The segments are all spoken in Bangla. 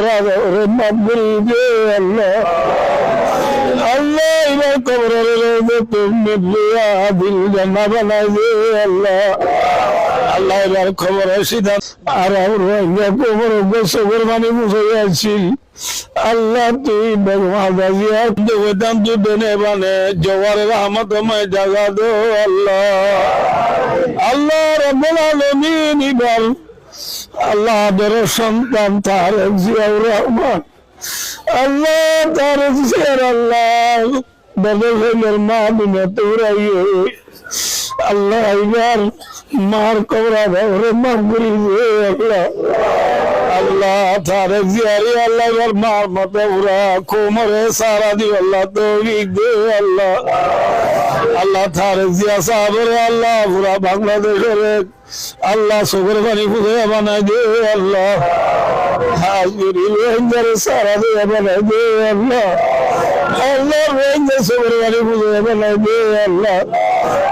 কবরা ওরে মাফ করে দে আল্লাহ। আল্লাহ এবার কবরের তুমি দিল জান্নাত বানাই দে আল্লাহ। আল্লাহ এবার খবর সিধা আর আমরা কবর গোসবের মানে বুঝে আছি আল্লাহ তুই বেগমাজিয়ার দেবতান তু দেনে বানে জওয়ার রহমতময় জাগা দো আল্লাহ। আল্লাহ রাব্বুল আলামিন ইবার আল্লাহ দর সন্তান তারেক জিয়াউর রহমান আল্লাহ তারেক জিয়ার আল্লাহ বদলের মা বিনতে উড়াইয়ে আল্লাহ এবার মার কবরা ওরে মাফ করে দে আল্লাহ। আল্লাহ তারেক জিয়ারি আল্লাহ এবার মার মতো উড়া কোমরে সারা দি আল্লাহ তৌফিক দে আল্লাহ। আল্লাহ তারেক জিয়া সাহেবের আল্লাহ পুরা বাংলাদেশের আল্লাহ চোখের পানি ফুটে বানাই দে আল্লাহ। হাজুরি রোহিঙ্গার সারা দিয়ে বানাই দে আল্লাহ। আল্লাহ রোহিঙ্গা চোখের পানি ফুটে বানাই দে আল্লাহ।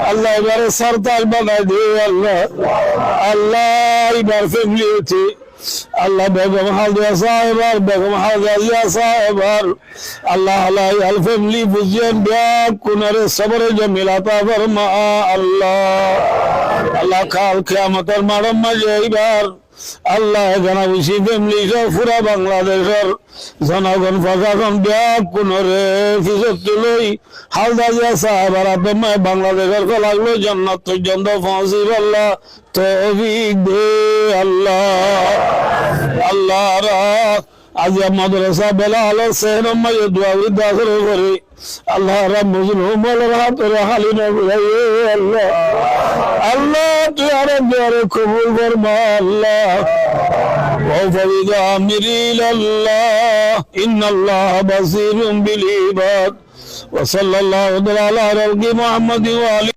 আল্লাহ এবারে সরতাজ বানাই দে আল্লাহ। আল্লাহ এবার ফ্যামিলি হচ্ছে আল্লাহ বেগম হালদিয়া সাহেবার বেগম হালদিয়া সাহেবার আল্লাহ আল্লাহ আল ফ্যামিলি বুঝেন ব্যাগ কুনারে সবরে জমিলাতা ফরমা আল্লাহ। আল্লাহ কাল কিয়ামতের মাঠের মাঝে এইবার আল্লাহ জানাবিছি ফ্যামিলি সহ পুরা বাংলাদেশের জনগণ প্রশাসন ব্যাগ কুনরে ফিজত লই হালদিয়া সাহেবার আদমায় বাংলাদেশের লাগলো জান্নাত পর্যন্ত পৌঁছিব আল্লাহ তৌফিক দে আল্লাহ। আল্লাহ রাত আজ মাদ্রাসা বেলাল হোসেন দোয়া দাখিল করে আল্লাহ রাব্বুল হাতের হালি না বুঝাইয়ে আল্লাহ। আল্লাহ তুই আরে দোয়ারে কবুল ফরমা আল্লাহ। وفوض أمري إلى الله إن الله بصير بالعباد وصلى الله على محمد وآله